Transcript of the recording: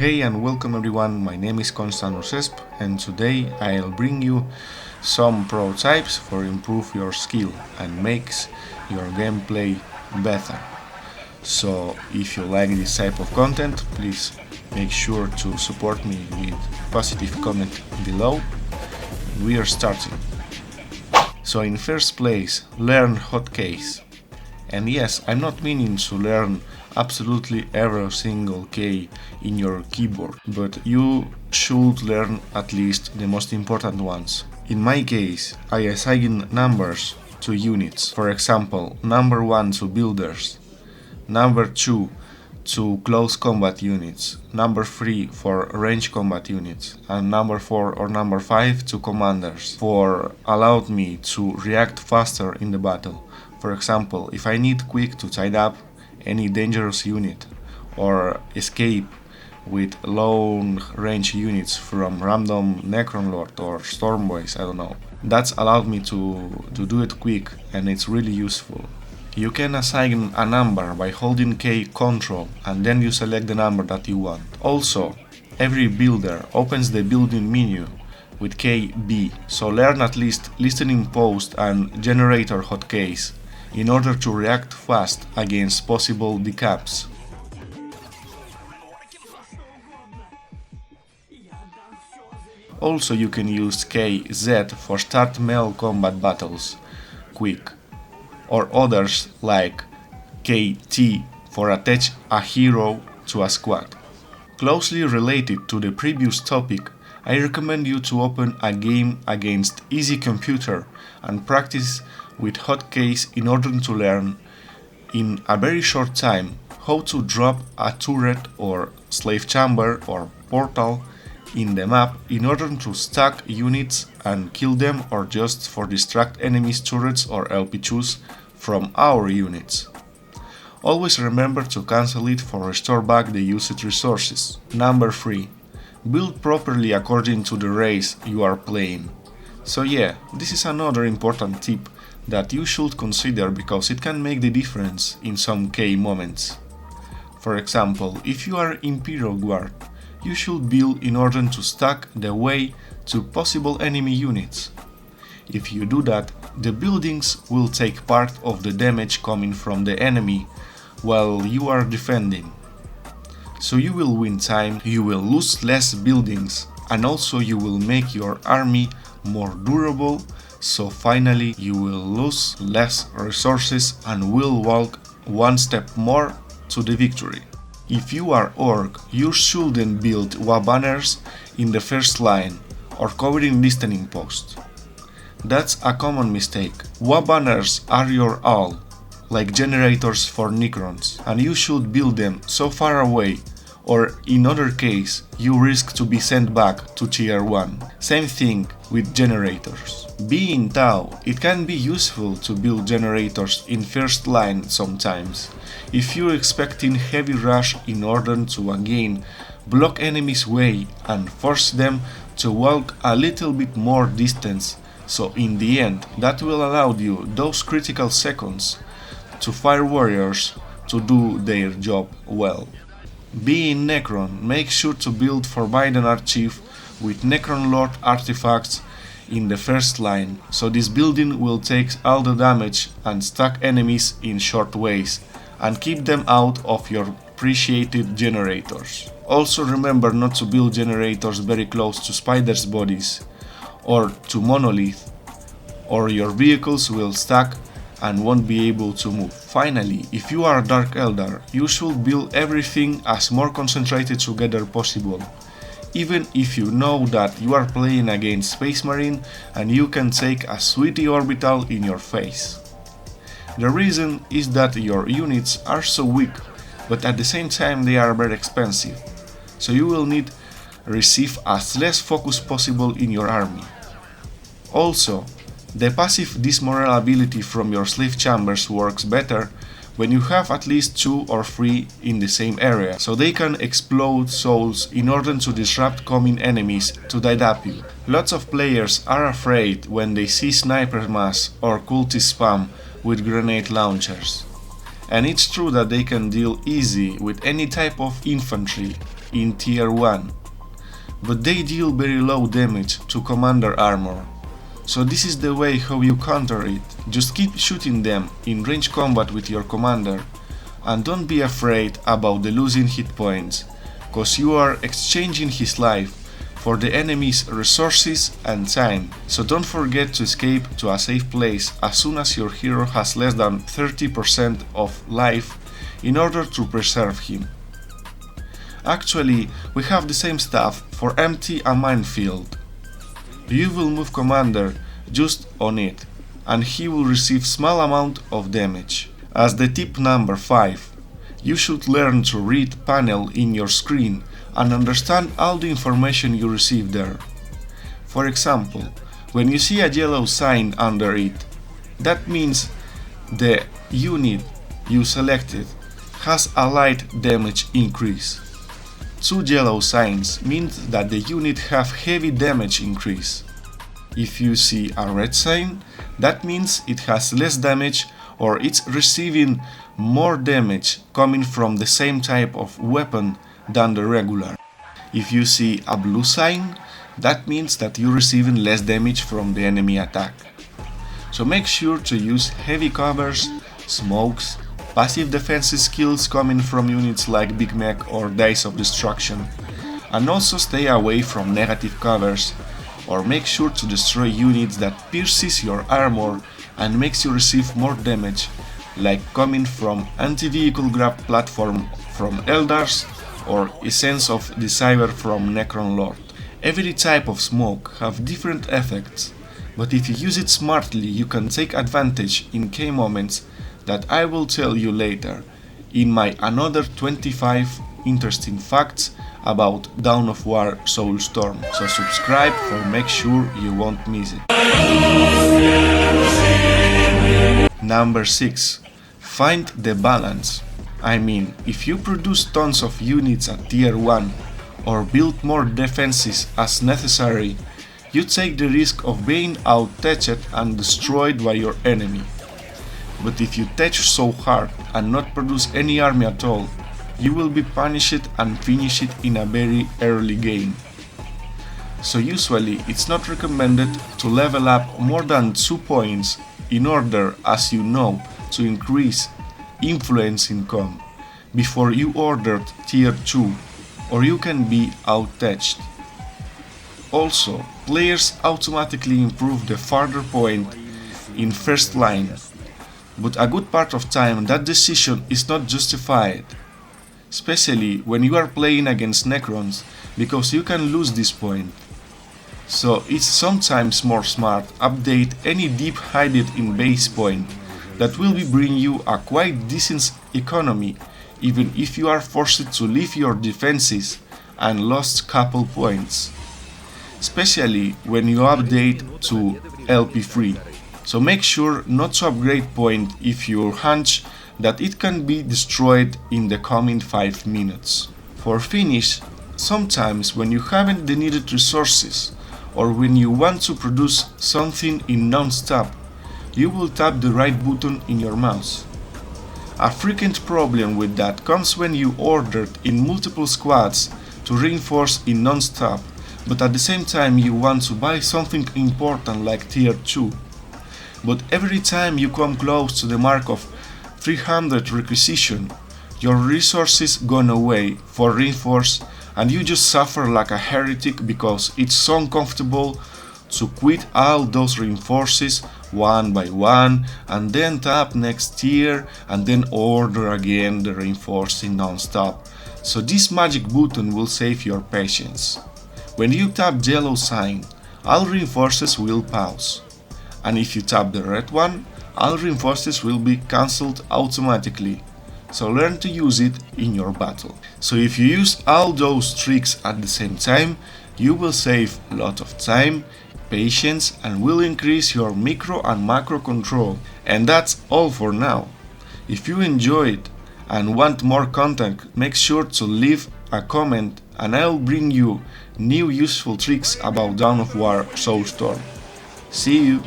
Hey and welcome everyone, my name is Constantin Cesp and today I'll bring you some pro tips for improve your skill and makes your gameplay better. So if you like this type of content, please make sure to support me with positive comment below. We are starting. So in first place, learn hotkeys. And yes, I'm not meaning to learn absolutely every single key in your keyboard, but you should learn at least the most important ones. In my case, I assign numbers to units. For example, number 1 to builders, number 2 to close combat units, number 3 for range combat units, and number 4 or number 5 to commanders, for allowed me to react faster in the battle. For example, if I need quick to tie up any dangerous unit or escape with long range units from random Necron Lord or Storm Boys, I don't know. That's allowed me to do it quick and it's really useful. You can assign a number by holding K Control and then you select the number that you want. Also, every builder opens the building menu with KB, so learn at least listening post and generator hotkeys in order to react fast against possible decaps. Also you can use KZ for start melee combat battles quick, or others like KT for attach a hero to a squad. Closely related to the previous topic, I recommend you to open a game against easy computer and practice with hotkeys in order to learn in a very short time how to drop a turret or slave chamber or portal in the map in order to stack units and kill them, or just for distract enemies turrets or LP2s from our units. Always remember to cancel it for restore back the used resources. Number 3. Build properly according to the race you are playing. So yeah, this is another important tip that you should consider because it can make the difference in some key moments. For example, if you are Imperial Guard, you should build in order to stack the way to possible enemy units. If you do that, the buildings will take part of the damage coming from the enemy while you are defending. So you will win time, you will lose less buildings, and also you will make your army more durable, so finally you will lose less resources and will walk one step more to the victory. If you are Orc, you shouldn't build WA banners in the first line or covering listening posts. That's a common mistake. WA banners are your all, like generators for Necrons, and you should build them so far away, or in other case you risk to be sent back to tier 1. Same thing with generators. Being Tau, it can be useful to build generators in first line sometimes, if you're expecting heavy rush in order to again block enemies' way and force them to walk a little bit more distance, so in the end that will allow you those critical seconds to fire warriors to do their job well. Being Necron, make sure to build Forbidden Archive with Necron Lord artifacts in the first line, so this building will take all the damage and stack enemies in short ways and keep them out of your appreciated generators. Also remember not to build generators very close to spiders' bodies or to monolith, or your vehicles will stack and won't be able to move. Finally, if you are Dark Eldar, you should build everything as more concentrated together possible, even if you know that you are playing against Space Marine and you can take a sweetie orbital in your face. The reason is that your units are so weak, but at the same time they are very expensive, so you will need receive as less focus possible in your army. Also, the passive dismorale ability from your slave chambers works better when you have at least 2 or 3 in the same area, so they can explode souls in order to disrupt coming enemies to up you. Lots of players are afraid when they see sniper mass or cultist spam with grenade launchers. And it's true that they can deal easy with any type of infantry, in tier 1, but they deal very low damage to commander armor. So this is the way how you counter it. Just keep shooting them in range combat with your commander, and don't be afraid about the losing hit points, cause you are exchanging his life for the enemy's resources and time. So don't forget to escape to a safe place as soon as your hero has less than 30% of life in order to preserve him. Actually, we have the same stuff for empty a minefield. You will move commander just on it, and he will receive small amount of damage. As the tip number 5, you should learn to read panel in your screen and understand all the information you receive there. For example, when you see a yellow sign under it, that means the unit you selected has a light damage increase. 2 yellow signs means that the unit have heavy damage increase. If you see a red sign, that means it has less damage or it's receiving more damage coming from the same type of weapon than the regular. If you see a blue sign, that means that you're receiving less damage from the enemy attack. So make sure to use heavy covers, smokes, passive defensive skills coming from units like Big Mech or Dice of Destruction, and also stay away from negative covers, or make sure to destroy units that pierces your armor and makes you receive more damage, like coming from anti-vehicle grab platform from Eldars or Essence of Deceiver from Necron Lord. Every type of smoke have different effects, but if you use it smartly you can take advantage in key moments that I will tell you later in my another 25 interesting facts about Dawn of War Soulstorm. So subscribe for make sure you won't miss it. Number 6. Find the balance. I mean, if you produce tons of units at tier 1 or build more defenses as necessary, you take the risk of being out-touched and destroyed by your enemy. But if you touch so hard and not produce any army at all, you will be punished and finish it in a very early game. So usually it's not recommended to level up more than 2 points in order, as you know, to increase influence income before you ordered tier 2, or you can be out-touched. Also, players automatically improve the farther point in first line, but a good part of time that decision is not justified, especially when you are playing against Necrons, because you can lose this point. So it's sometimes more smart update any dip hidden in base point that will be bring you a quite decent economy, even if you are forced to leave your defenses and lost couple points, especially when you update to LP3. So make sure not to upgrade point if you hunch that it can be destroyed in the coming 5 minutes. For finish, sometimes when you haven't the needed resources or when you want to produce something in non-stop, you will tap the right button in your mouse. A frequent problem with that comes when you ordered in multiple squads to reinforce in non-stop, but at the same time you want to buy something important like tier 2. But every time you come close to the mark of 300 requisition, your resources gone away for reinforce and you just suffer like a heretic because it's so uncomfortable to quit all those reinforces one by one and then tap next tier and then order again the reinforcing non-stop. So this magic button will save your patience. When you tap yellow sign, all reinforces will pause. And if you tap the red one, all reinforces will be cancelled automatically. So learn to use it in your battle. So if you use all those tricks at the same time, you will save a lot of time, patience, and will increase your micro and macro control. And that's all for now. If you enjoyed and want more content, make sure to leave a comment and I'll bring you new useful tricks about Dawn of War Soulstorm. See you!